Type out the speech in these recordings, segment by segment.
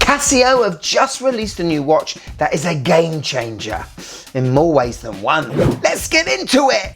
Casio have just released a new watch that is a game changer in more ways than one. Let's get into it!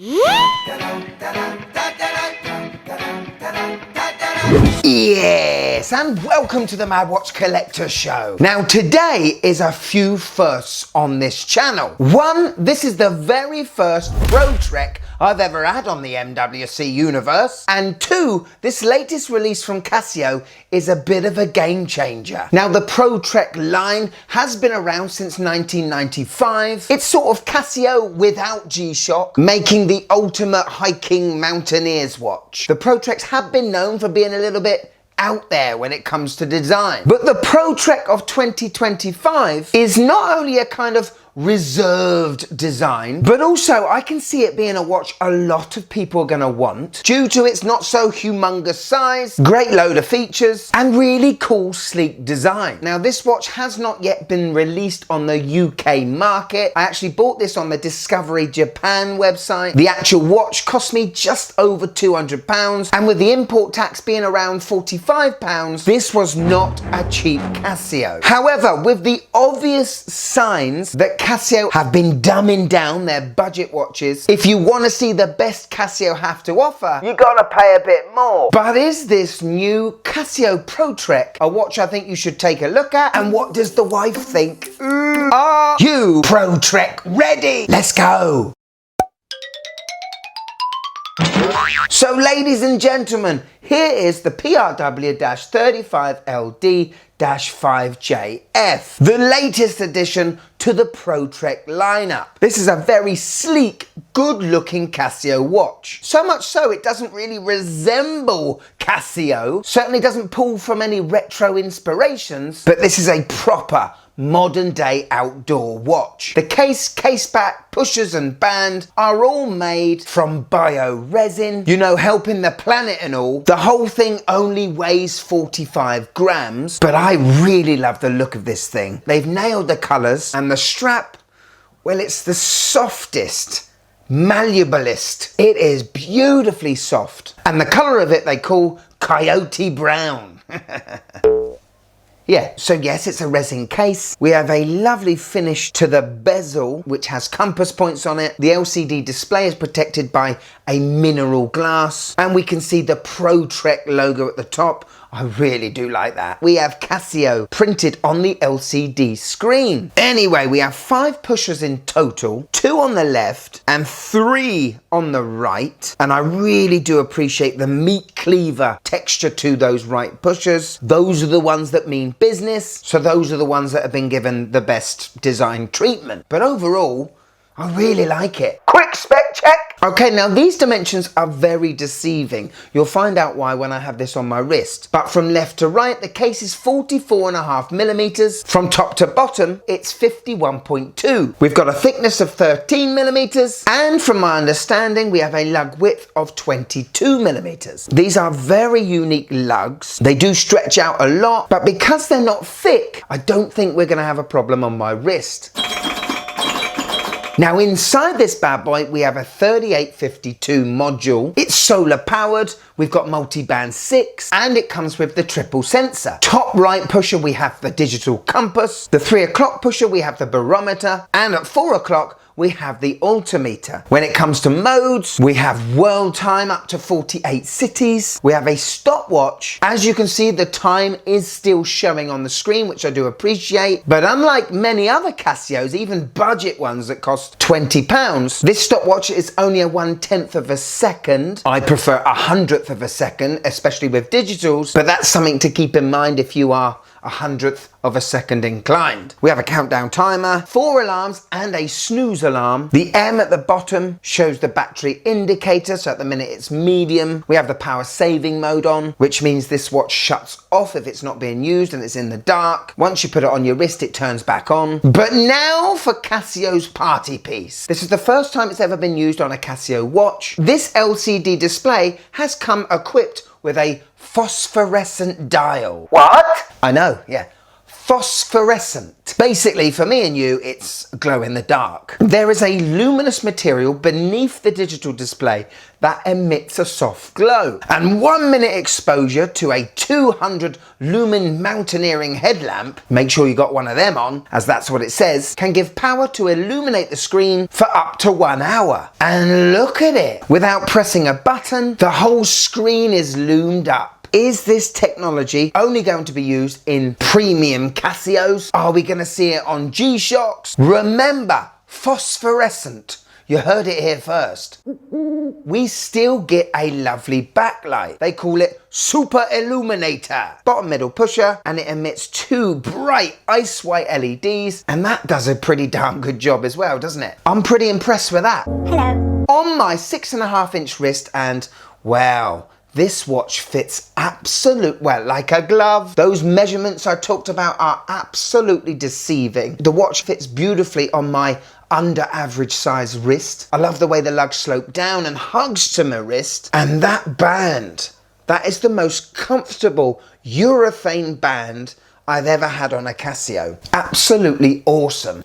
Yes, and welcome to the Mad Watch Collector Show. Now today is a few firsts on this channel. One, this is the very first Pro Trek I've ever had on the MWC universe. And two, this latest release from Casio is a bit of a game changer. Now the Pro Trek line has been around since 1995. It's sort of Casio without G-Shock, making the ultimate hiking mountaineer's watch. The Pro Treks have been known for being a little bit out there when it comes to design. But the Pro Trek of 2025 is not only a kind of reserved design, but also I can see it being a watch a lot of people are going to want due to its not so humongous size, great load of features, and really cool sleek design. Now this watch has not yet been released on the UK market. I actually bought this on the Discovery Japan website. The actual watch cost me just over £200, and with the import tax being around £45, this was not a cheap Casio. However, with the obvious signs that Casio have been dumbing down their budget watches, if you want to see the best Casio have to offer, you gotta pay a bit more. But is this new Casio Pro Trek a watch I think you should take a look at? And what does the wife think? Are you Pro Trek ready? Let's go. So ladies and gentlemen, here is the PRW35LD-5JF, the latest addition to the Pro Trek lineup. This is a very sleek, good-looking Casio watch. So much so it doesn't really resemble Casio, certainly doesn't pull from any retro inspirations, but this is a proper modern day outdoor watch. The case back, pushers and band are all made from bio resin, you know, helping the planet and all. The whole thing only weighs 45 grams, but I really love the look of this thing. They've nailed the colours, and the strap, well, it's the softest, malleablest. It is beautifully soft, and the colour of it they call coyote brown. Yeah, so yes, it's a resin case. We have a lovely finish to the bezel, which has compass points on it. The LCD display is protected by a mineral glass, and we can see the Pro Trek logo at the top. I really do like that. We have Casio printed on the LCD screen. Anyway, we have 5 pushers in total, 2 on the left and 3 on the right. And I really do appreciate the meat cleaver texture to those right pushers. Those are the ones that mean business. So those are the ones that have been given the best design treatment. But overall, I really like it. Quick spec check. Okay, now these dimensions are very deceiving. You'll find out why when I have this on my wrist. But from left to right, the case is 44.5 millimeters. From top to bottom, it's 51.2. We've got a thickness of 13 millimeters. And from my understanding, we have a lug width of 22 millimeters. These are very unique lugs. They do stretch out a lot, but because they're not thick, I don't think we're gonna have a problem on my wrist. Now inside this bad boy we have a 3852 module. It's solar powered, we've got multi-band 6, and it comes with the triple sensor. Top right pusher we have the digital compass, the 3 o'clock pusher we have the barometer, and at 4 o'clock we have the altimeter. When it comes to modes, we have world time up to 48 cities. We have a stopwatch. As you can see, the time is still showing on the screen, which I do appreciate. But unlike many other Casios, even budget ones that cost £20, this stopwatch is only a 1/10 of a second. I prefer a 100th of a second, especially with digitals, but that's something to keep in mind if you are 100th of a second inclined. We have a countdown timer, 4 alarms and a snooze alarm. The M at the bottom shows the battery indicator, so at the minute it's medium. We have the power saving mode on, which means this watch shuts off if it's not being used and it's in the dark. Once you put it on your wrist, it turns back on. But now for Casio's party piece. This is the first time it's ever been used on a Casio watch. This LCD display has come equipped with a phosphorescent dial. What? I know, yeah. phosphorescent. Basically, for me and you, it's glow in the dark. There is a luminous material beneath the digital display that emits a soft glow. And 1 minute exposure to a 200 lumen mountaineering headlamp, make sure you got one of them on, as that's what it says, can give power to illuminate the screen for up to 1 hour. And look at it. Without pressing a button, the whole screen is loomed up. Is this technology only going to be used in premium Casios? Are we going to see it on G-Shocks? Remember, phosphorescent. You heard it here first. We still get a lovely backlight. They call it Super Illuminator. Bottom middle pusher, and it emits 2 bright ice white LEDs, and that does a pretty darn good job as well, doesn't it? I'm pretty impressed with that. Hello. On my 6.5-inch wrist, and wow, this watch fits like a glove. Those measurements I talked about are absolutely deceiving. The watch fits beautifully on my under average size wrist. I love the way the lugs slope down and hugs to my wrist. And that band, that is the most comfortable urethane band I've ever had on a Casio. Absolutely awesome.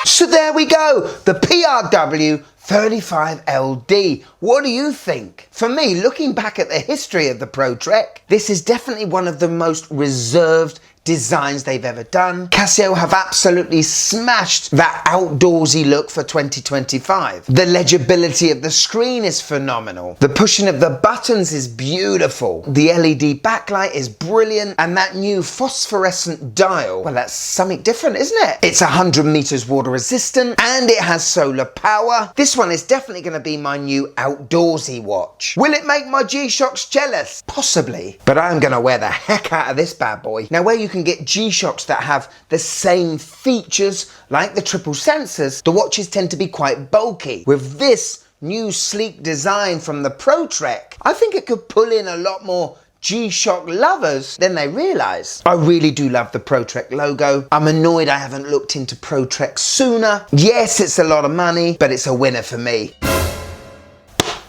So there we go, the PRW35LD. What do you think? For me, looking back at the history of the Pro Trek, this is definitely one of the most reserved designs they've ever done. Casio have absolutely smashed that outdoorsy look for 2025. The legibility of the screen is phenomenal. The pushing of the buttons is beautiful. The LED backlight is brilliant, and that new phosphorescent dial, well, that's something different, isn't it? It's 100 meters water resistant, and it has solar power. This one is definitely going to be my new outdoorsy watch. Will it make my G-Shocks jealous? Possibly, but I'm going to wear the heck out of this bad boy. Now, where you can get G-Shocks that have the same features like the triple sensors, the watches tend to be quite bulky. With this new sleek design from the Pro Trek, I think it could pull in a lot more G-Shock lovers than they realise. I really do love the Pro Trek logo. I'm annoyed I haven't looked into Pro Trek sooner. Yes, it's a lot of money, but it's a winner for me.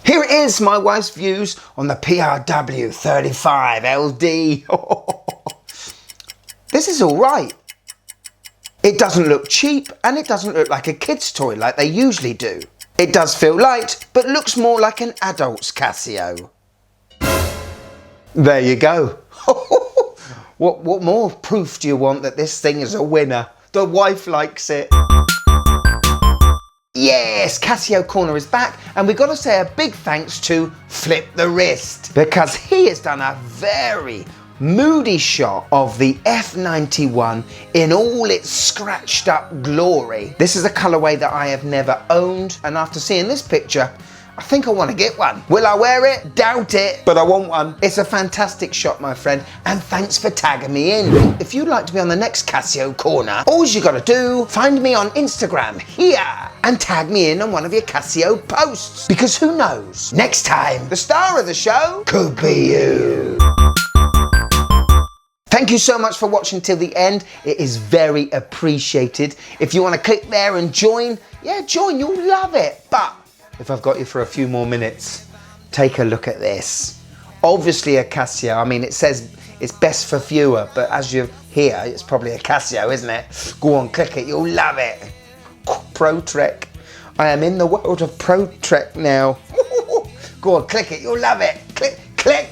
Here it is, my wife's views on the PRW35LD. This is all right. It doesn't look cheap, and it doesn't look like a kid's toy like they usually do. It does feel light, but looks more like an adult's Casio. There you go. What more proof do you want that this thing is a winner? The wife likes it. Yes, Casio Corner is back, and we've got to say a big thanks to Flip the Wrist, because he has done a very moody shot of the F91 in all its scratched up glory. This is a colourway that I have never owned, and after seeing this picture, I think I want to get one. Will I wear it? Doubt it, but I want one. It's a fantastic shot, my friend, and thanks for tagging me in. If you'd like to be on the next Casio Corner, all you gotta do, find me on Instagram here and tag me in on one of your Casio posts, because who knows, next time the star of the show could be you. Thank you so much for watching till the end. It is very appreciated. If you want to click there and join, yeah, join, you'll love it. But if I've got you for a few more minutes, take a look at this. Obviously a Casio. I mean, it says it's best for viewer, but as you hear, it's probably a Casio, isn't it? Go on, click it, you'll love it. Pro Trek. I am in the world of Pro Trek now. Go on, click it, you'll love it. Click it.